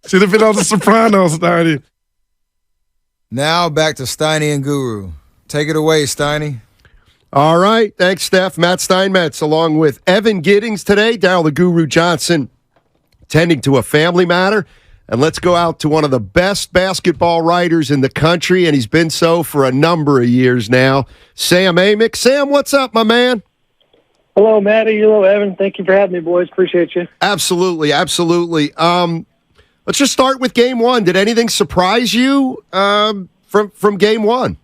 Should have been on The Sopranos, Steiny. Now back to Steiny and Guru. Take it away, Steiny. All right. Thanks, Steph. Matt Steinmetz along with Evan Giddings today. Daryl the Guru Johnson tending to a family matter. And let's go out to one of the best basketball writers in the country, and he's been so for a number of years now, Sam Amick. Sam, what's up, my man? Hello, Matty. Hello, Evan. Thank you for having me, boys. Appreciate you. Absolutely, absolutely. Let's just start with Game 1. Did anything surprise you from Game 1?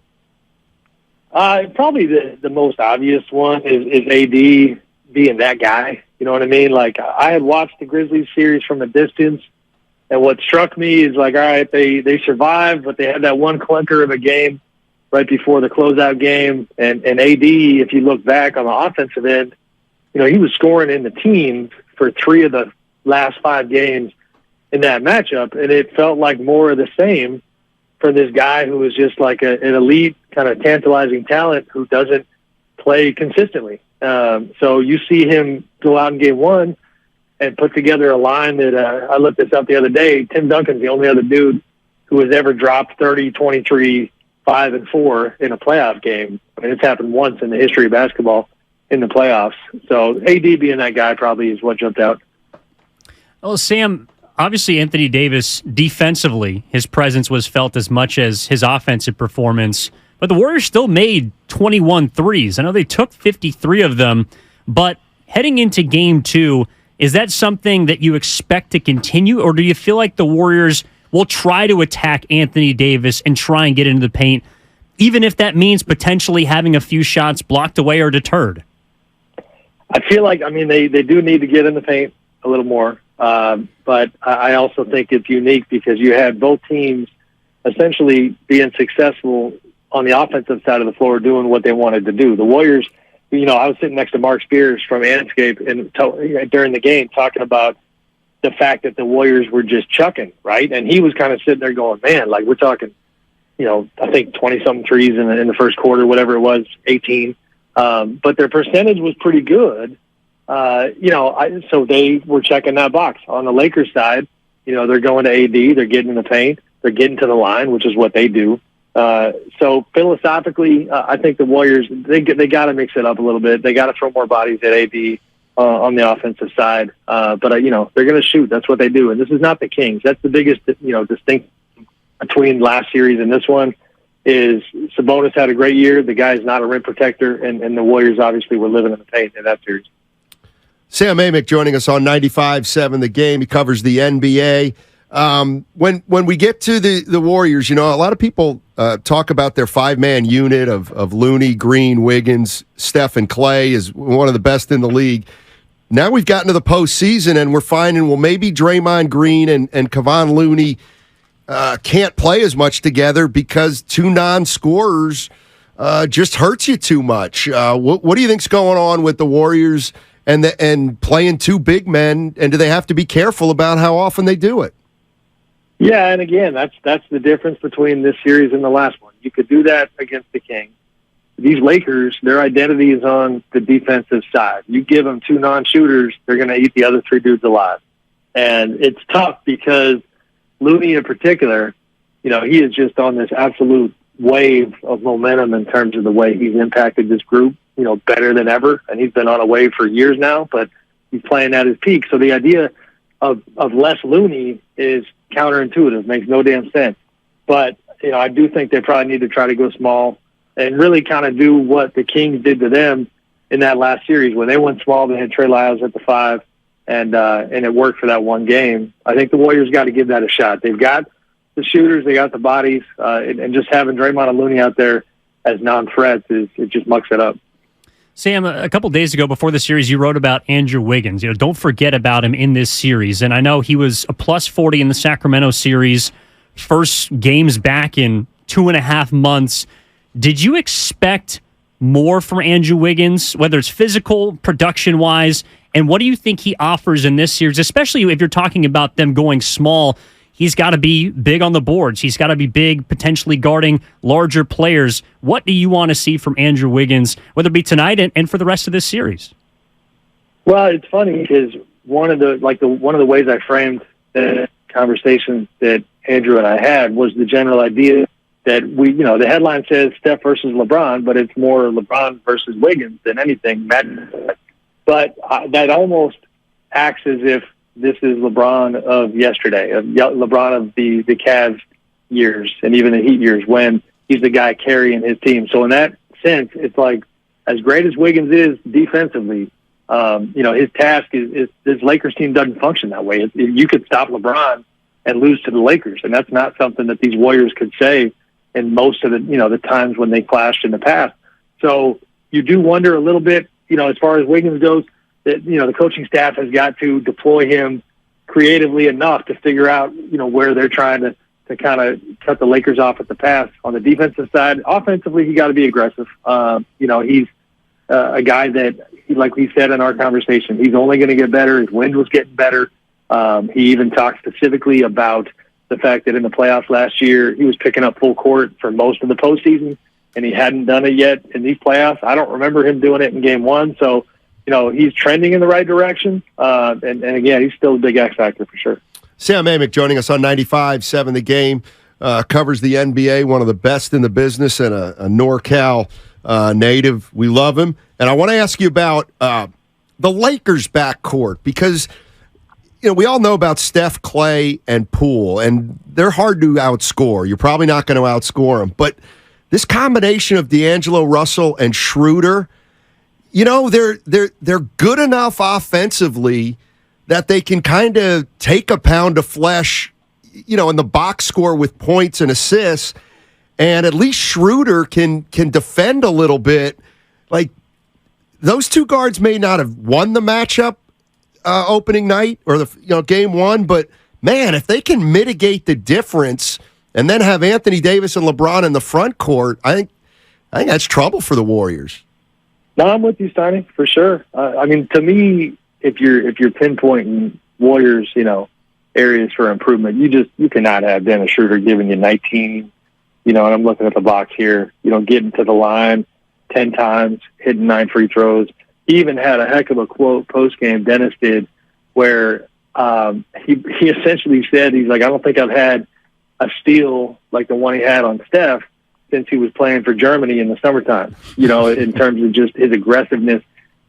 Probably the most obvious one is AD being that guy. You know what I mean? Like, I had watched the Grizzlies series from a distance, and what struck me is, like, all right, they survived, but they had that one clunker of a game right before the closeout game. And AD, if you look back on the offensive end, you know, he was scoring in the teens for 3 of the last 5 games in that matchup, and it felt like more of the same for this guy who was just like an elite kind of tantalizing talent who doesn't play consistently. So you see him go out in Game 1 and put together a line that I looked this up the other day. Tim Duncan's the only other dude who has ever dropped 30, 23, 5, and 4 in a playoff game. I mean, it's happened once in the history of basketball in the playoffs. So AD being that guy probably is what jumped out. Well, Sam, obviously Anthony Davis, defensively, his presence was felt as much as his offensive performance. But the Warriors still made 21 threes. I know they took 53 of them, but heading into Game 2, is that something that you expect to continue, or do you feel like the Warriors will try to attack Anthony Davis and try and get into the paint, even if that means potentially having a few shots blocked away or deterred? I feel like, I mean, they do need to get in the paint a little more, but I also think it's unique because you had both teams essentially being successful on the offensive side of the floor doing what they wanted to do. The Warriors, you know, I was sitting next to Mark Spears from Anscape and during the game talking about the fact that the Warriors were just chucking, right? And he was kind of sitting there going, man, like we're talking, you know, I think 20-something threes in the first quarter, whatever it was, 18. But their percentage was pretty good. So they were checking that box. On the Lakers side, you know, they're going to AD, they're getting in the paint, they're getting to the line, which is what they do. So philosophically, I think the Warriors, they got to mix it up a little bit. They got to throw more bodies at AD on the offensive side. But they're going to shoot. That's what they do. And this is not the Kings. That's the biggest, distinction between last series and this one is Sabonis had a great year. The guy's not a rim protector, and the Warriors obviously were living in the paint in that series. Sam Amick joining us on 95.7 The Game. He covers the NBA. When we get to the Warriors, you know, a lot of people talk about their 5-man unit of Looney, Green, Wiggins, Steph, and Clay is one of the best in the league. Now we've gotten to the postseason, and we're finding, well, maybe Draymond Green and Kevon Looney can't play as much together because 2 non-scorers just hurts you too much. What do you think's going on with the Warriors and playing 2 big men, and do they have to be careful about how often they do it? Yeah, and again, that's the difference between this series and the last one. You could do that against the Kings. These Lakers, their identity is on the defensive side. You give them 2 non-shooters, they're going to eat the other 3 dudes alive. And it's tough because Looney in particular, you know, he is just on this absolute wave of momentum in terms of the way he's impacted this group, you know, better than ever. And he's been on a wave for years now, but he's playing at his peak. So the idea of less Looney is counterintuitive, makes no damn sense. But, you know, I do think they probably need to try to go small and really kind of do what the Kings did to them in that last series. When they went small, they had Trey Lyles at the 5, and it worked for that one game. I think the Warriors got to give that a shot. They've got the shooters, they got the bodies, and just having Draymond and Looney out there as non-threats it just mucks it up. Sam, a couple days ago before the series, you wrote about Andrew Wiggins. You know, don't forget about him in this series. And I know he was a plus 40 in the Sacramento series, first games back in 2.5 months. Did you expect more from Andrew Wiggins, whether it's physical, production-wise, and what do you think he offers in this series, especially if you're talking about them going small? He's got to be big on the boards. He's got to be big, potentially guarding larger players. What do you want to see from Andrew Wiggins, whether it be tonight and for the rest of this series? Well, it's funny because one of the ways I framed kind conversation that Andrew and I had was the general idea that the headline says Steph versus LeBron, but it's more LeBron versus Wiggins than anything. But that almost acts as if this is LeBron of yesterday, LeBron of the Cavs years and even the Heat years when he's the guy carrying his team. So in that sense, it's like as great as Wiggins is defensively, his task is this Lakers team doesn't function that way. You could stop LeBron and lose to the Lakers, and that's not something that these Warriors could say in most of the times when they clashed in the past. So you do wonder a little bit, as far as Wiggins goes, that the coaching staff has got to deploy him creatively enough to figure out where they're trying to kind of cut the Lakers off at the pass. On the defensive side, offensively, he got to be aggressive. He's a guy that, like we said in our conversation, he's only going to get better. His wind was getting better. He even talked specifically about the fact that in the playoffs last year, he was picking up full court for most of the postseason, and he hadn't done it yet in these playoffs. I don't remember him doing it in game one. So, he's trending in the right direction. And again, he's still a big X factor for sure. Sam Amick joining us on 95.7 The Game, covers the NBA, one of the best in the business, and a NorCal native. We love him. And I want to ask you about the Lakers backcourt because, we all know about Steph, Clay, and Poole, and they're hard to outscore. You're probably not going to outscore them. But this combination of D'Angelo Russell and Schroeder, they're good enough offensively that they can kind of take a pound of flesh, in the box score with points and assists, and at least Schroeder can defend a little bit. Like, those two guards may not have won the matchup opening night or the game one, but man, if they can mitigate the difference and then have Anthony Davis and LeBron in the front court, I think that's trouble for the Warriors. No, I'm with you, Steiny, for sure. To me, if you're pinpointing Warriors, areas for improvement, you cannot have Dennis Schroeder giving you 19. And I'm looking at the box here. Getting to the line 10 times, hitting 9 free throws. He even had a heck of a quote post game. Dennis did, where he essentially said, he's like, I don't think I've had a steal like the one he had on Steph since he was playing for Germany in the summertime. In terms of just his aggressiveness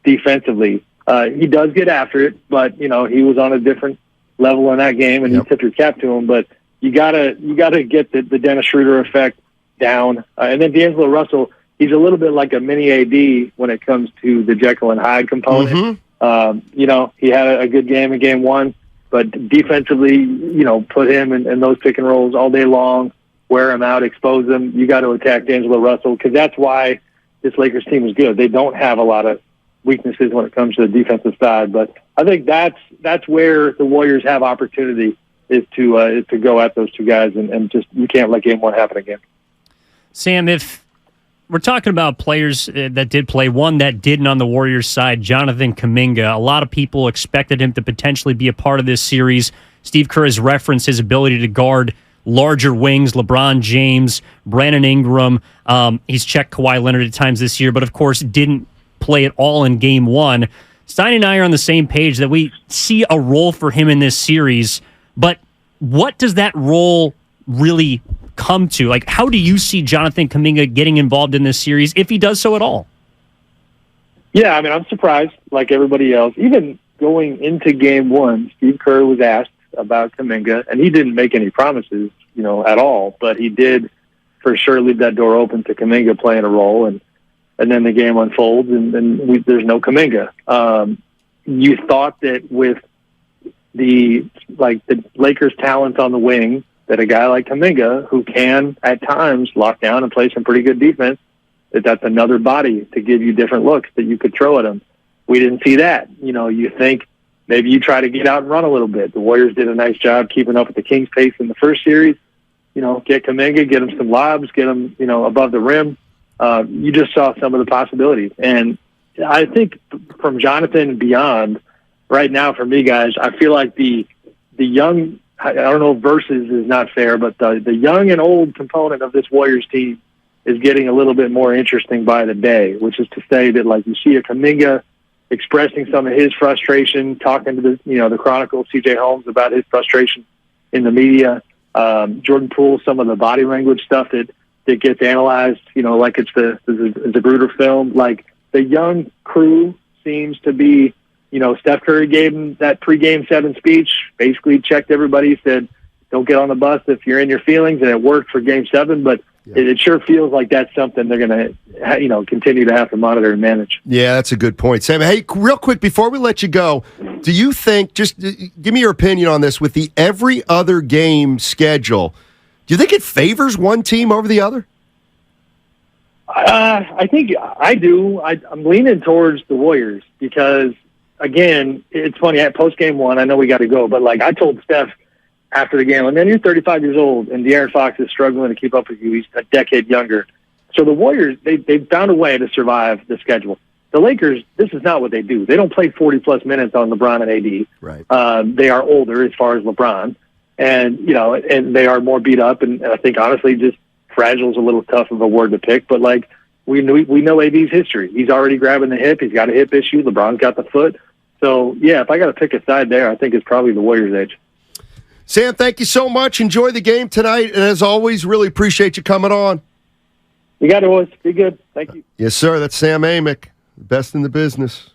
defensively. He does get after it, but he was on a different level in that game, and you tip your cap to him. But you gotta get the Dennis Schroeder effect down, and then D'Angelo Russell. He's a little bit like a mini AD when it comes to the Jekyll and Hyde component. Mm-hmm. He had a good game in game one, but defensively, put him in those pick and rolls all day long, wear him out, expose him. You got to attack D'Angelo Russell because that's why this Lakers team is good. They don't have a lot of weaknesses when it comes to the defensive side, but I think that's where the Warriors have opportunity is to go at those two guys and just you can't let game one happen again. Sam, if we're talking about players that did play, one that didn't on the Warriors side, Jonathan Kuminga. A lot of people expected him to potentially be a part of this series. Steve Kerr has referenced his ability to guard larger wings, LeBron James, Brandon Ingram. He's checked Kawhi Leonard at times this year, but of course didn't play at all in game one. Steiny and I are on the same page that we see a role for him in this series, but what does that role really come to? Like, how do you see Jonathan Kuminga getting involved in this series, if he does so at all? Yeah, I'm surprised, like everybody else. Even going into game one, Steve Kerr was asked about Kuminga, and he didn't make any promises, at all, but he did for sure leave that door open to Kuminga playing a role, and then the game unfolds, and there's no Kuminga. You thought that with the Lakers' talent on the wing, that a guy like Kuminga, who can at times lock down and play some pretty good defense, that's another body to give you different looks that you could throw at him. We didn't see that. You think maybe you try to get out and run a little bit. The Warriors did a nice job keeping up with the Kings' pace in the first series. Get Kuminga, get him some lobs, get him, above the rim. You just saw some of the possibilities. And I think from Jonathan and beyond, right now for me, guys, I feel like the young, I don't know if versus is not fair, but the young and old component of this Warriors team is getting a little bit more interesting by the day, which is to say that, like, you see a Kuminga expressing some of his frustration, talking to the Chronicle, C.J. Holmes, about his frustration in the media. Jordan Poole, some of the body language stuff that gets analyzed, like it's the Gruder film. Like the young crew seems to be, Steph Curry gave him that pregame 7 speech, basically checked everybody, said, don't get on the bus if you're in your feelings, and it worked for Game 7, but it sure feels like that's something they're going to, continue to have to monitor and manage. Yeah, that's a good point, Sam. Hey, real quick, before we let you go, do you think, just give me your opinion on this, with the every other game schedule, do you think it favors one team over the other? I think I do. I'm leaning towards the Warriors because, again, it's funny, at post-game 1, I know we got to go, but, I told Steph after the game, man, you're 35 years old, and De'Aaron Fox is struggling to keep up with you. He's a decade younger. So the Warriors, they've found a way to survive the schedule. The Lakers, this is not what they do. They don't play 40-plus minutes on LeBron and AD. Right. They are older as far as LeBron, and they are more beat up, and I think, honestly, just fragile is a little tough of a word to pick, but, we know AD's history. He's already grabbing the hip. He's got a hip issue. LeBron's got the foot. So, yeah, if I got to pick a side there, I think it's probably the Warriors' age. Sam, thank you so much. Enjoy the game tonight. And as always, really appreciate you coming on. You got it, boys. Be good. Thank you. Yes, sir. That's Sam Amick, the best in the business.